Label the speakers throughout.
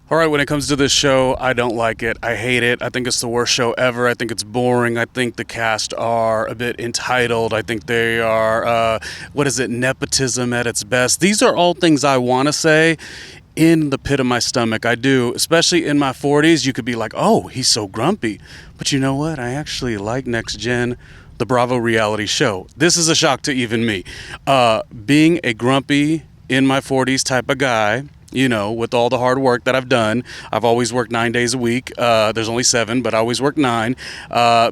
Speaker 1: All right, when it comes to this show, I don't like it. I hate it. I think it's the worst show ever. I think it's boring. I think the cast are a bit entitled. I think they are, nepotism at its best. These are all things I want to say in the pit of my stomach. I do, especially in my 40s. You could be like, oh, he's so grumpy. But you know what? I actually like Next Gen, the Bravo reality show. This is a shock to even me. Being a grumpy in my 40s type of guy, you know, with all the hard work that I've done. I've always worked 9 days a week. There's only 7, but I always work 9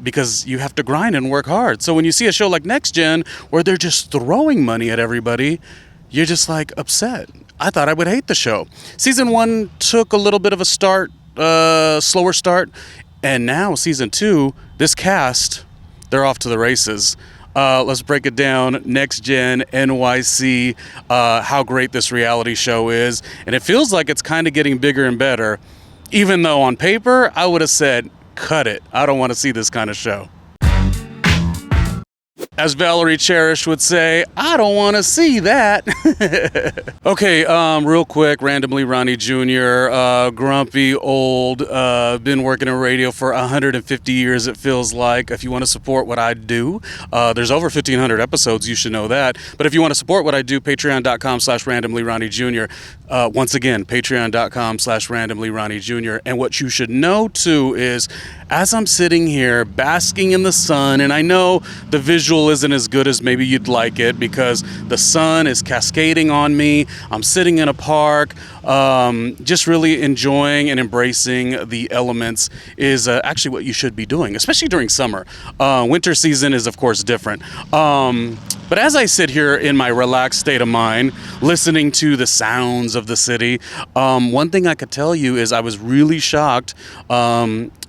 Speaker 1: because you have to grind and work hard. So when you see a show like Next Gen where they're just throwing money at everybody, you're just like upset. I thought I would hate the show. Season 1 took a little bit of a slower start. And now season 2, this cast, they're off to the races. Let's break it down. Next Gen, NYC, how great this reality show is. And it feels like it's kind of getting bigger and better, even though on paper, I would have said, cut it. I don't want to see this kind of show. As Valerie Cherish would say, I don't want to see that. Okay, real quick, randomly Ronnie Jr., grumpy, old, been working in radio for 150 years, it feels like. If you want to support what I do, there's over 1,500 episodes, you should know that. But if you want to support what I do, patreon.com/randomly Ronnie Jr. Once again, patreon.com/randomly Ronnie Jr. And what you should know, too, is as I'm sitting here basking in the sun, and I know the visual isn't as good as maybe you'd like it because the sun is cascading on me. I'm sitting in a park, just really enjoying and embracing the elements is actually what you should be doing, especially during summer. Winter season is, of course, different. But as I sit here in my relaxed state of mind, listening to the sounds of the city, one thing I could tell you is I was really shocked,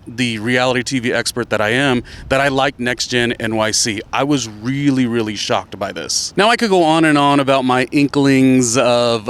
Speaker 1: the reality TV expert that I am, that I like Next Gen NYC. I was really, really shocked by this. Now, I could go on and on about my inklings of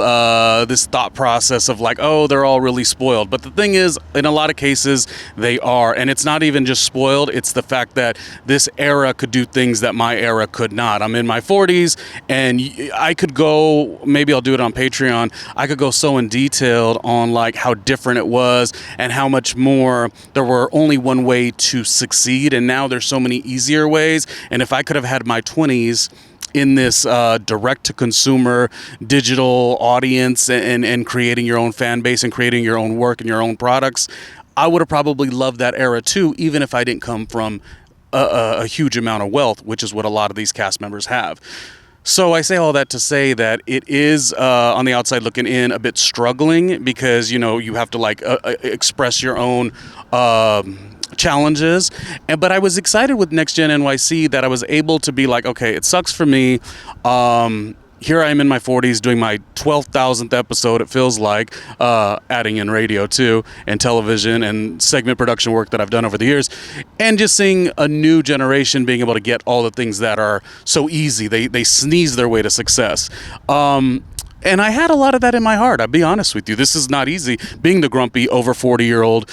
Speaker 1: this thought process of like, oh, they're all really spoiled. But the thing is, in a lot of cases, they are. And it's not even just spoiled. It's the fact that this era could do things that my era could not. I'm in my 40s, and I could go, maybe I'll do it on Patreon, I could go so in detail on like how different it was and how much more there were only one way to succeed, and now there's so many easier ways. And if I could have had my 20s in this direct-to-consumer digital audience and creating your own fan base and creating your own work and your own products, I would have probably loved that era too, even if I didn't come from a huge amount of wealth, which is what a lot of these cast members have. So I say all that to say that it is, on the outside looking in, a bit struggling because, you know, you have to like express your own challenges. But I was excited with Next Gen NYC that I was able to be like, okay, it sucks for me. Here I am in my 40s doing my 12,000th episode, it feels like, adding in radio too, and television and segment production work that I've done over the years, and just seeing a new generation being able to get all the things that are so easy. They sneeze their way to success. And I had a lot of that in my heart, I'll be honest with you. This is not easy, being the grumpy over 40-year-old,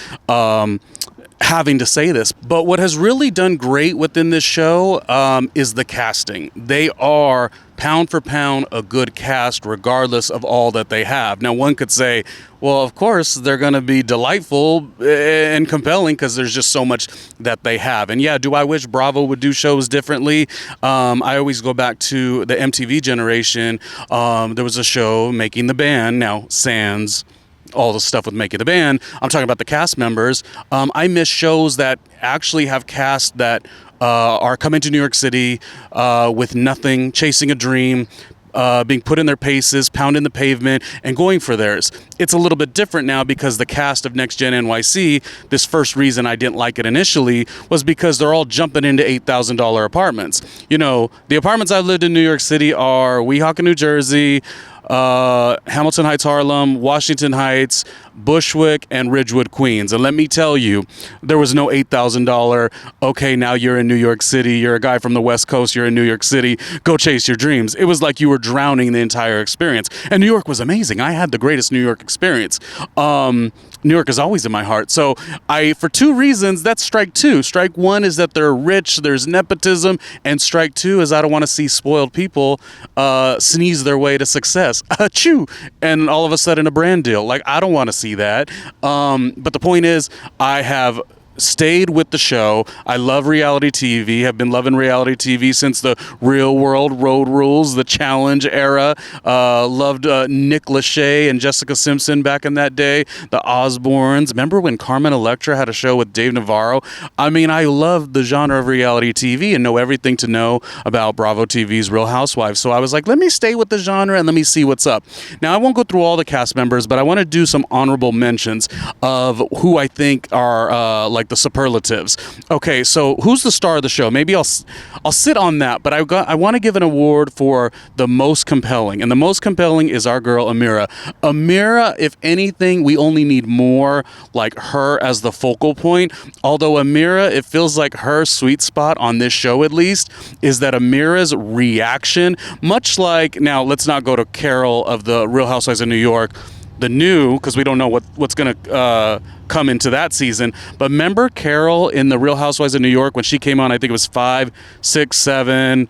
Speaker 1: having to say this. But what has really done great within this show is the casting. They are pound for pound a good cast regardless of all that they have. Now, one could say, well, of course they're going to be delightful and compelling because there's just so much that they have. And yeah, do I wish Bravo would do shows differently? I always go back to the MTV generation. There was a show, Making the Band, now sans all the stuff with Making the Band. I'm talking about the cast members. I miss shows that actually have cast that are coming to New York City with nothing, chasing a dream, being put in their paces, pounding the pavement, and going for theirs. It's a little bit different now because the cast of Next Gen NYC, this first reason I didn't like it initially was because they're all jumping into $8,000 apartments. You know, the apartments I've lived in New York City are Weehawken, New Jersey, Hamilton Heights, Harlem, Washington Heights, Bushwick, and Ridgewood, Queens. And let me tell you, there was no $8,000, okay, now you're in New York City, you're a guy from the West Coast, you're in New York City, go chase your dreams. It was like you were drowning the entire experience. And New York was amazing. I had the greatest New York experience. New York is always in my heart. So for two reasons, that's strike two. Strike one is that they're rich, there's nepotism, and strike two is I don't want to see spoiled people sneeze their way to success. us, achoo, and all of a sudden a brand deal. Like, I don't want to see that. But the point is, I have stayed with the show. I love reality TV, have been loving reality TV since the Real World, Road Rules, the Challenge era. Loved Nick Lachey and Jessica Simpson back in that day, the Osbournes. Remember when Carmen Electra had a show with Dave Navarro? I mean, I love the genre of reality TV and know everything to know about Bravo TV's Real Housewives. So I was like, let me stay with the genre and let me see what's up. Now, I won't go through all the cast members, but I want to do some honorable mentions of who I think are like the superlatives. Okay, so who's the star of the show? Maybe I'll sit on that, but I want to give an award for the most compelling, and the most compelling is our girl Amira. Amira, if anything, we only need more like her as the focal point. Although Amira, it feels like her sweet spot on this show, at least, is that Amira's reaction, much like, now let's not go to Carol of the Real Housewives of New York, the new, because we don't know what's going to come into that season. But remember Carol in the Real Housewives of New York when she came on, I think it was 5, 6, 7,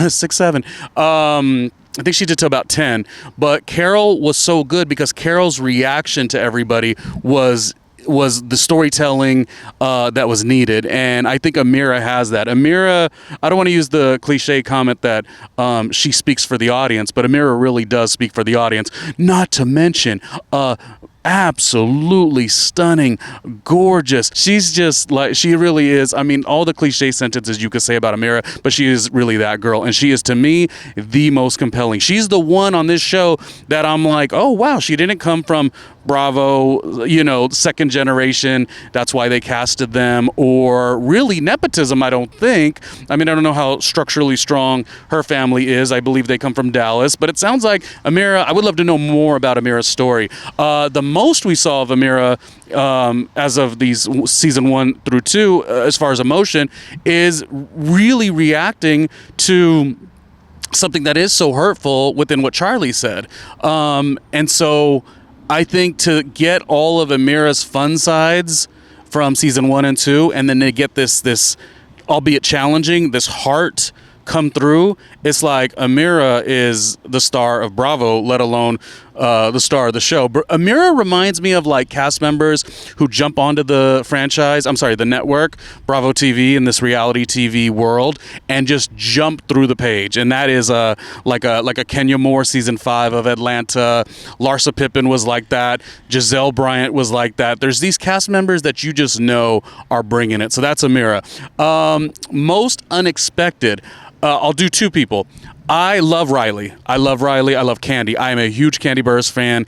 Speaker 1: 6, 7. I think she did to about 10. But Carol was so good because Carol's reaction to everybody was the storytelling that was needed, and I think Amira has that. Amira, I don't want to use the cliche comment that she speaks for the audience, but Amira really does speak for the audience. Not to mention absolutely stunning, gorgeous. She's just like, she really is. I mean, all the cliche sentences you could say about Amira, but she is really that girl. And she is, to me, the most compelling. She's the one on this show that I'm like, oh, wow, she didn't come from Bravo, second generation. That's why they casted them. Or really nepotism, I don't think. I mean, I don't know how structurally strong her family is. I believe they come from Dallas. But it sounds like Amira, I would love to know more about Amira's story. The most we saw of Amira as of these season 1 through 2, as far as emotion, is really reacting to something that is so hurtful within what Charlie said. And so I think to get all of Amira's fun sides from season 1 and 2, and then to get this albeit challenging, this heart come through, it's like Amira is the star of Bravo, let alone the star of the show. Amira reminds me of like cast members who jump onto the network, Bravo TV, in this reality TV world, and just jump through the page. And that is like a Kenya Moore season 5 of Atlanta. Larsa Pippen was like that. Giselle Bryant was like that. There's these cast members that you just know are bringing it. So that's Amira. Most unexpected. I'll do 2 people. I love Riley. I love Kandi. I am a huge Kandi Burruss fan.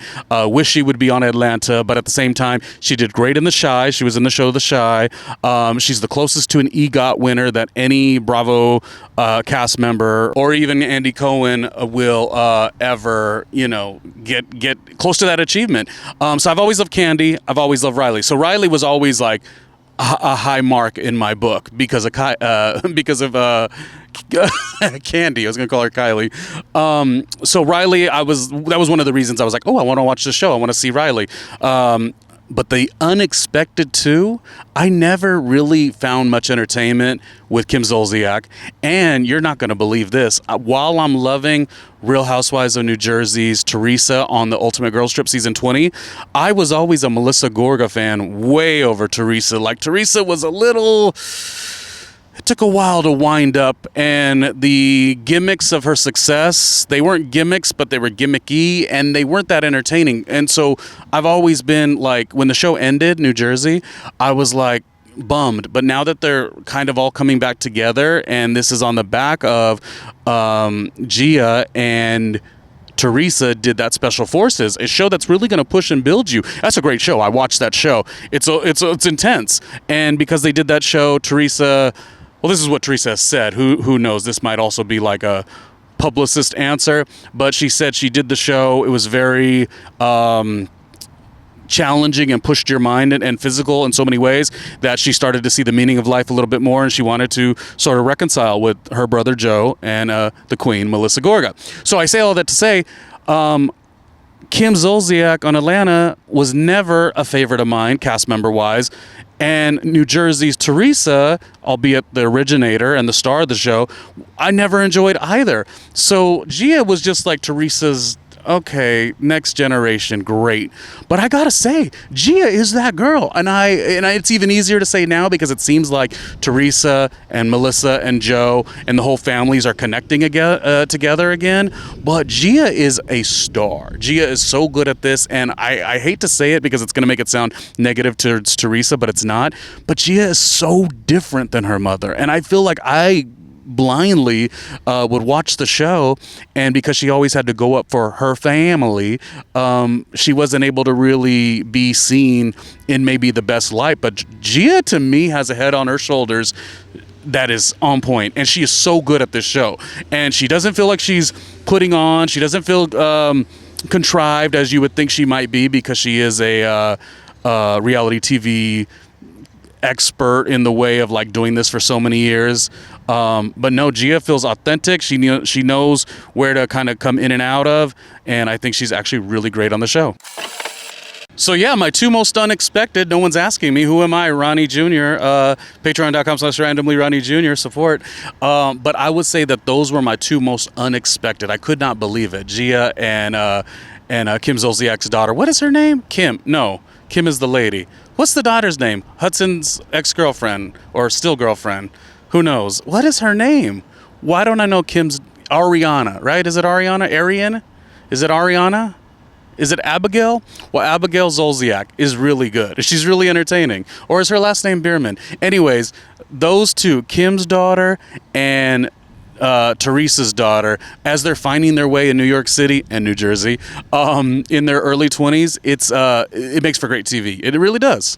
Speaker 1: Wish she would be on Atlanta, but at the same time, she did great in The Chi. She was in the show The Chi. She's the closest to an EGOT winner that any Bravo cast member or even Andy Cohen will ever, get close to that achievement. So I've always loved Kandi. I've always loved Riley. So Riley was always like a high mark in my book because of Kandi. I was gonna call her Kylie. So Riley, that was one of the reasons I was like, oh, I want to watch the show. I want to see Riley. But the unexpected too, I never really found much entertainment with Kim Zolciak. And you're not going to believe this. While I'm loving Real Housewives of New Jersey's Teresa on the Ultimate Girls Trip season 20, I was always a Melissa Gorga fan way over Teresa. Like, Teresa was it took a while to wind up, and the gimmicks of her success, they weren't gimmicks, but they were gimmicky, and they weren't that entertaining. And so I've always been like, when the show ended, New Jersey, I was like bummed. But now that they're kind of all coming back together, and this is on the back of Gia and Teresa did that Special Forces, a show that's really going to push and build you. That's a great show. I watched that show. It's intense. And because they did that show, Teresa, well, this is what Teresa has said. Who knows? This might also be like a publicist answer, but she said she did the show. It was very challenging and pushed your mind and physical in so many ways that she started to see the meaning of life a little bit more, and she wanted to sort of reconcile with her brother Joe and the queen, Melissa Gorga. So I say all that to say, Kim Zolciak on Atlanta was never a favorite of mine, cast member wise. And New Jersey's Teresa, albeit the originator and the star of the show, I never enjoyed either. So Gia was just like Teresa's okay, next generation, great. But I gotta say, Gia is that girl, and it's even easier to say now because it seems like Teresa and Melissa and Joe and the whole families are connecting again, together again. But Gia is a star. Gia is so good at this, and I hate to say it because it's gonna make it sound negative towards Teresa, but it's not. But Gia is so different than her mother, and I feel like I blindly would watch the show, and because she always had to go up for her family, she wasn't able to really be seen in maybe the best light. But Gia, to me, has a head on her shoulders that is on point, and she is so good at this show, and she doesn't feel like she's putting on, she doesn't feel contrived as you would think she might be, because she is a reality TV expert in the way of like doing this for so many years. But no, Gia feels authentic. She knows where to kind of come in and out of, and I think she's actually really great on the show. So yeah, my two most unexpected, no one's asking me, who am I? Ronnie Jr. Patreon.com/randomly Ronnie Jr. support. But I would say that those were my two most unexpected. I could not believe it. Gia and Kim Zolciak's daughter. What is her name? Kim. No, Kim is the lady. What's the daughter's name? Hudson's ex-girlfriend or still girlfriend. Who knows? What is her name? Why don't I know Kim's? Ariana, right? Is it Ariana? Arian? Is it Ariana? Is it Abigail? Well, Abigail Zolciak is really good. She's really entertaining. Or is her last name Bierman? Anyways, those two, Kim's daughter and Teresa's daughter, as they're finding their way in New York City and New Jersey in their early 20s, it makes for great TV. It really does.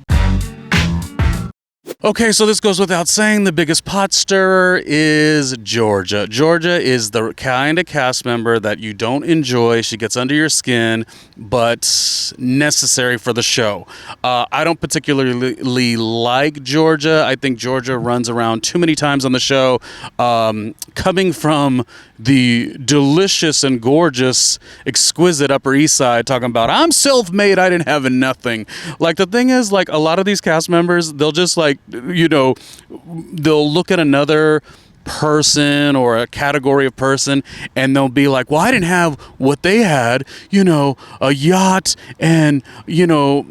Speaker 1: Okay, so this goes without saying, the biggest pot stirrer is Georgia. Georgia is the kind of cast member that you don't enjoy. She gets under your skin, but necessary for the show. I don't particularly like Georgia. I think Georgia runs around too many times on the show. Coming from the delicious and gorgeous, exquisite Upper East Side, talking about, I'm self-made, I didn't have nothing. Like, the thing is, like, a lot of these cast members, they'll just, like, you know, they'll look at another person or a category of person and they'll be like, well, I didn't have what they had, you know, a yacht and, you know,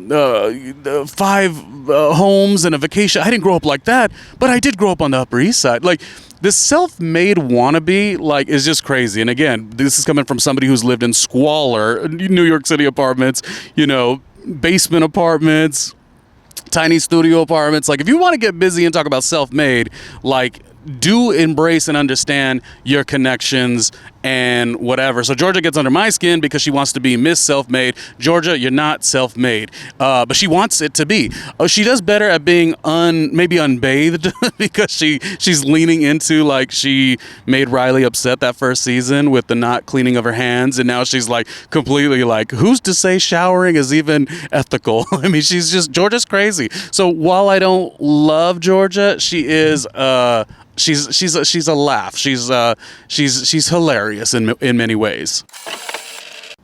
Speaker 1: 5 homes and a vacation. I didn't grow up like that, but I did grow up on the Upper East Side. Like, this self-made wannabe, like, is just crazy. And again, this is coming from somebody who's lived in squalor, New York City apartments, you know, basement apartments, tiny studio apartments. Like, if you want to get busy and talk about self-made, like, do embrace and understand your connections and whatever. So Georgia gets under my skin because she wants to be Miss Self-Made. Georgia, you're not self-made, but she wants it to be. She does better at being maybe unbathed because she's leaning into, like, she made Riley upset that first season with the not cleaning of her hands, and now she's like completely like, who's to say showering is even ethical? I mean, Georgia's crazy. So while I don't love Georgia, she is she's a laugh. She's hilarious in many ways.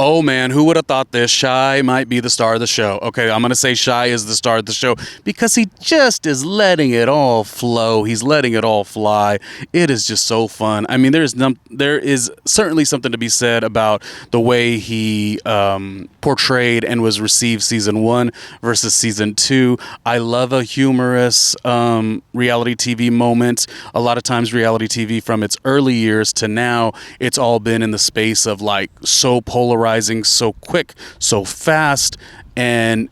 Speaker 1: Oh man, who would have thought this? Shy might be the star of the show. Okay, I'm gonna say Shy is the star of the show because he just is letting it all flow. He's letting it all fly. It is just so fun. I mean, there is certainly something to be said about the way he portrayed and was received season 1 versus season 2. I love a humorous reality TV moment. A lot of times reality TV from its early years to now, it's all been in the space of like so polarized, so quick, so fast, and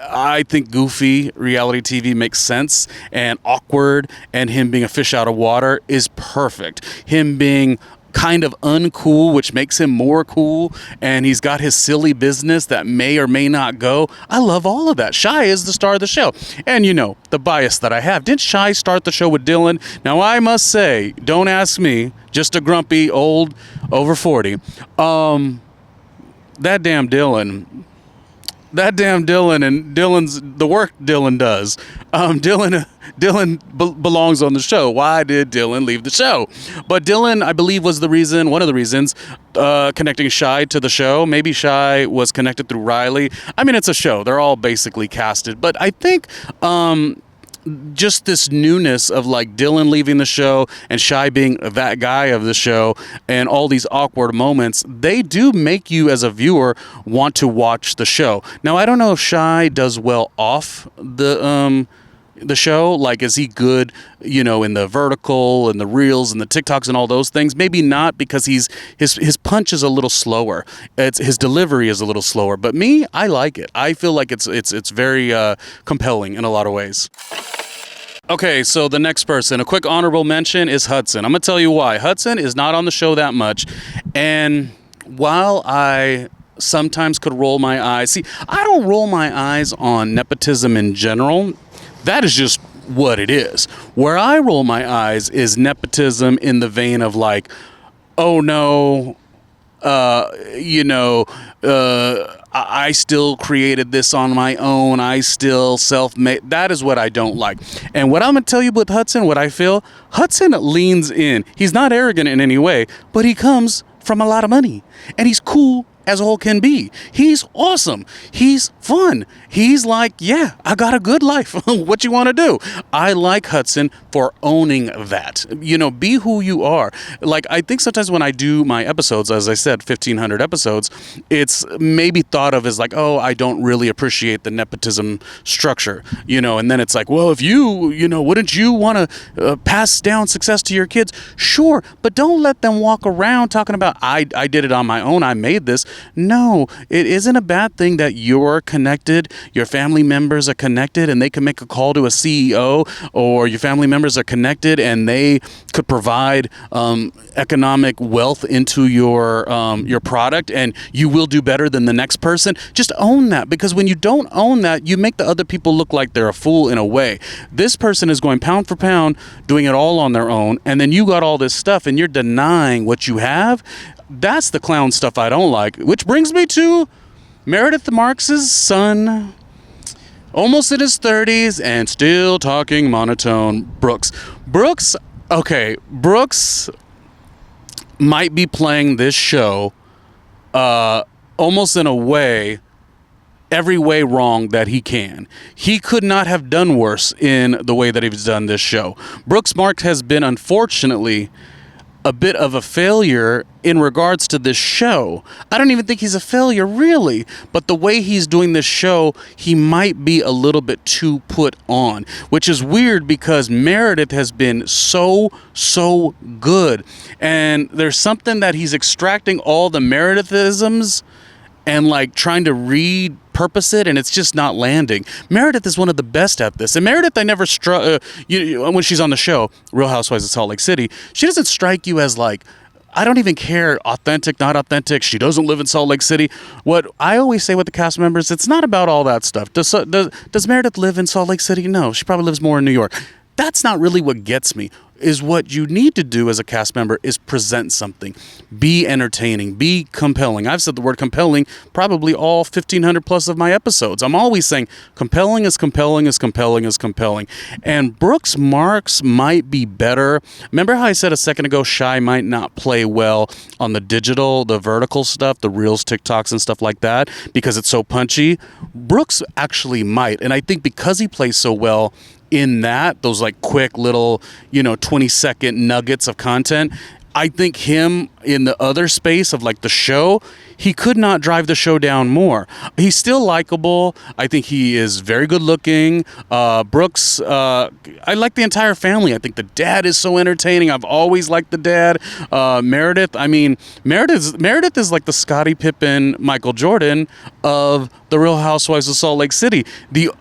Speaker 1: I think goofy reality TV makes sense, and awkward and him being a fish out of water is perfect. Him being kind of uncool, which makes him more cool, and he's got his silly business that may or may not go. I love all of that. Shy is the star of the show. And you know, the bias that I have. Didn't Shy start the show with Dylan? Now, I must say, don't ask me, just a grumpy old over 40. That damn Dylan and the work Dylan does. Dylan belongs on the show. Why did Dylan leave the show? But Dylan, I believe, was one of the reasons connecting Shy to the show. Maybe Shy was connected through Riley. I mean, it's a show. They're all basically casted. But I think just this newness of like Dylan leaving the show and Shy being that guy of the show and all these awkward moments, they do make you as a viewer want to watch the show. Now, I don't know if Shy does well off the show. Like, is he good, in the vertical and the reels and the TikToks and all those things? Maybe not, because his punch is a little slower. His delivery is a little slower. But me, I like it. I feel like it's very compelling in a lot of ways. Okay, so the next person, a quick honorable mention is Hudson. I'm going to tell you why. Hudson is not on the show that much. And while I sometimes could roll my eyes, see, I don't roll my eyes on nepotism in general. That is just what it is. Where I roll my eyes is nepotism in the vein of like, oh no, I still created this on my own. I still self-made. That is what I don't like. And what I'm going to tell you with Hudson, what I feel, Hudson leans in. He's not arrogant in any way, but he comes from a lot of money. And he's cool as all can be. He's awesome. He's fun. He's like, yeah, I got a good life. What you want to do? I like Hudson for owning that. Be who you are. Like, I think sometimes when I do my episodes, as I said, 1,500 episodes, it's maybe thought of as like, oh, I don't really appreciate the nepotism structure, and then it's like, well, if wouldn't you want to pass down success to your kids? Sure, but don't let them walk around talking about, I did it on my own, I made this. No, it isn't a bad thing that you're connected, your family members are connected, and they can make a call to a CEO, or your family members are connected and they could provide economic wealth into your product, and you will do better than the next person. Just own that, because when you don't own that, you make the other people look like they're a fool in a way. This person is going pound for pound, doing it all on their own, and then you got all this stuff and you're denying what you have. That's the clown stuff I don't like. Which brings me to Meredith Marks' son, almost in his 30s and still talking monotone. Brooks might be playing this show almost in a way, every way wrong that he can. He could not have done worse in the way that he's done this show. Brooks Marks has been, unfortunately, a bit of a failure in regards to this show. I don't even think he's a failure, really, but the way he's doing this show, he might be a little bit too put on, which is weird because Meredith has been so good, and there's something that he's extracting all the Meredithisms and like trying to repurpose it, and it's just not landing. Meredith is one of the best at this. And Meredith, I never when she's on the show, Real Housewives of Salt Lake City, she doesn't strike you as like, I don't even care, authentic, not authentic. She doesn't live in Salt Lake City. What I always say with the cast members, it's not about all that stuff. Does Meredith live in Salt Lake City? No, she probably lives more in New York. That's not really what gets me. Is what you need to do as a cast member is present something. Be entertaining. Be compelling. I've said the word compelling probably all 1,500 plus of my episodes. I'm always saying compelling is compelling is compelling is compelling. And Brooks Marks might be better. Remember how I said a second ago Shy might not play well on the digital, the vertical stuff, the Reels, TikToks, and stuff like that because it's so punchy? Brooks actually might. And I think because he plays so well in that, those like quick little, 20-second nuggets of content, I think him in the other space of like the show, he could not drive the show down more. He's still likable. I think he is very good looking. Brooks, I like the entire family. I think the dad is so entertaining. I've always liked the dad. Meredith, Meredith is like the Scottie Pippen, Michael Jordan of the Real Housewives of Salt Lake City.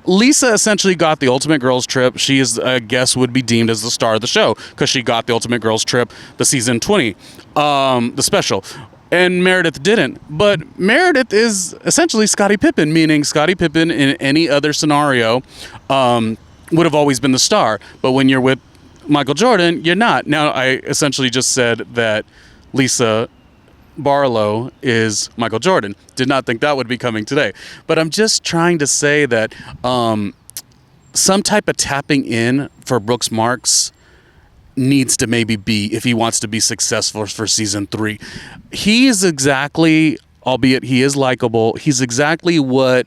Speaker 1: Lisa essentially got the ultimate girls trip. She is, I guess, would be deemed as the star of the show because she got the ultimate girls trip, the season 20, the special. And Meredith didn't. But Meredith is essentially Scottie Pippen, meaning Scottie Pippen in any other scenario would have always been the star. But when you're with Michael Jordan, you're not. Now, I essentially just said that Lisa Barlow is Michael Jordan. Did not think that would be coming today. But I'm just trying to say that some type of tapping in for Brooks Marks needs to maybe be, if he wants to be successful for season 3. He is exactly, albeit he is likable, he's exactly what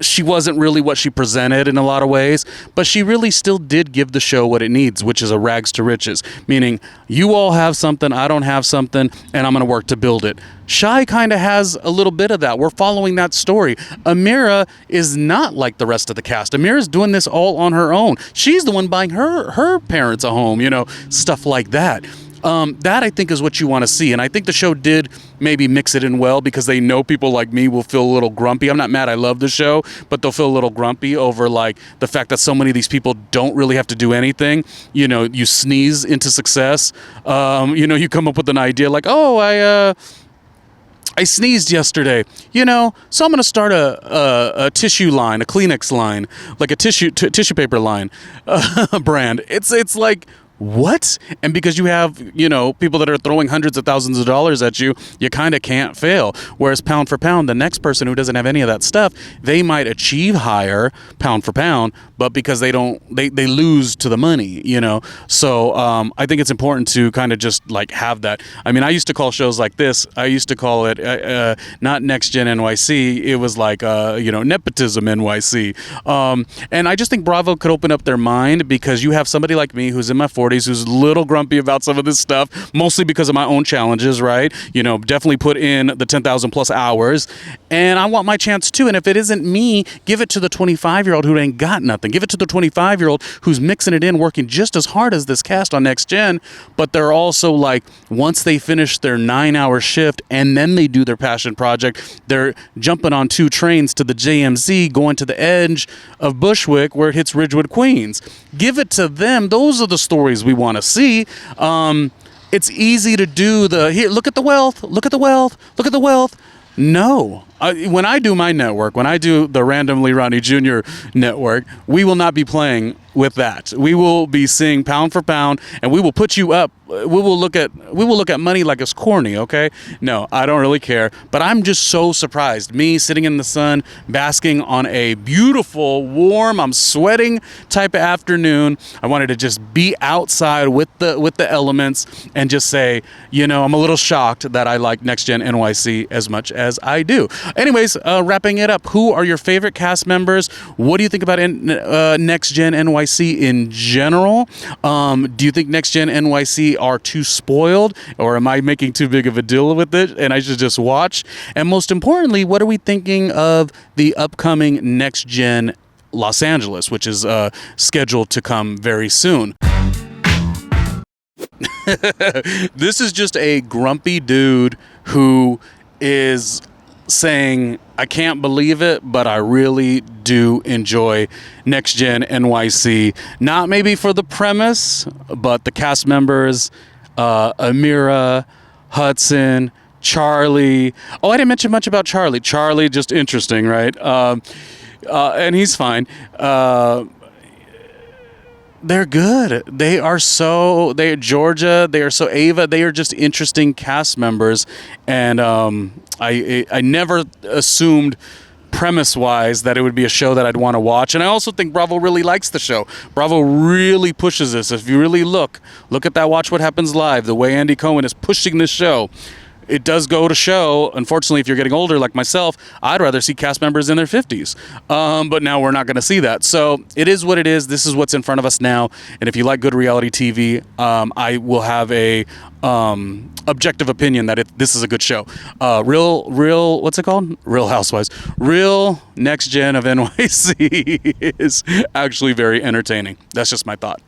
Speaker 1: she wasn't really what she presented in a lot of ways, but she really still did give the show what it needs, which is a rags to riches, meaning you all have something, I don't have something, and I'm going to work to build it. Shy kind of has a little bit of that. We're following that story. Amira is not like the rest of the cast. Amira's doing this all on her own. She's the one buying her parents a home, stuff like that. That I think is what you want to see. And I think the show did maybe mix it in well because they know people like me will feel a little grumpy. I'm not mad. I love the show, but they'll feel a little grumpy over like the fact that so many of these people don't really have to do anything. You sneeze into success. You come up with an idea like, oh, I sneezed yesterday, so I'm going to start a tissue line, a Kleenex line, like a tissue paper line brand. It's like, what? And because you have, people that are throwing hundreds of thousands of dollars at you, you kind of can't fail. Whereas pound for pound, the next person who doesn't have any of that stuff, they might achieve higher pound for pound, but because they lose to the money, So I think it's important to kind of just like have that. I mean, I used to call shows like this, I used to call it not Next Gen NYC, it was like, Nepotism NYC. And I just think Bravo could open up their mind because you have somebody like me who's in my 40s, who's a little grumpy about some of this stuff, mostly because of my own challenges, right? Definitely put in the 10,000 plus hours, and I want my chance too. And if it isn't me, give it to the 25-year-old who ain't got nothing. Give it to the 25-year-old who's mixing it in, working just as hard as this cast on Next Gen, but they're also like, once they finish their 9-hour shift and then they do their passion project, they're jumping on 2 trains to the JMZ, going to the edge of Bushwick where it hits Ridgewood, Queens. Give it to them. Those are the stories we want to see. It's easy to do here, look at the wealth, look at the wealth, look at the wealth. No. When I do my network, when I do the Randomly Ronnie Jr. network, we will not be playing with that. We will be seeing pound for pound, and we will put you up. We will look at money like it's corny, okay? No, I don't really care. But I'm just so surprised. Me sitting in the sun, basking on a beautiful, warm, I'm sweating type of afternoon. I wanted to just be outside with the elements and just say, I'm a little shocked that I like Next Gen NYC as much as I do. Anyways, wrapping it up, who are your favorite cast members? What do you think about Next Gen NYC in general? Do you think Next Gen NYC are too spoiled, or am I making too big of a deal with it and I should just watch? And most importantly, what are we thinking of the upcoming Next Gen Los Angeles, which is scheduled to come very soon? This is just a grumpy dude who is saying, I can't believe it, but I really do enjoy Next Gen NYC. Not maybe for the premise, but the cast members, Amira, Hudson, Charlie. Oh, I didn't mention much about Charlie. Charlie, just interesting, right? And he's fine. They're good. They are Georgia. They are so Ava. They are just interesting cast members. And I never assumed premise-wise that it would be a show that I'd want to watch. And I also think Bravo really likes the show. Bravo really pushes this. If you really look at that Watch What Happens Live, the way Andy Cohen is pushing this show. It does go to show, unfortunately, if you're getting older like myself, I'd rather see cast members in their 50s. But now we're not going to see that. So it is what it is. This is what's in front of us now. And if you like good reality TV, I will have a objective opinion that this is a good show. Real, what's it called? Real Housewives. Real Next Gen of NYC is actually very entertaining. That's just my thought.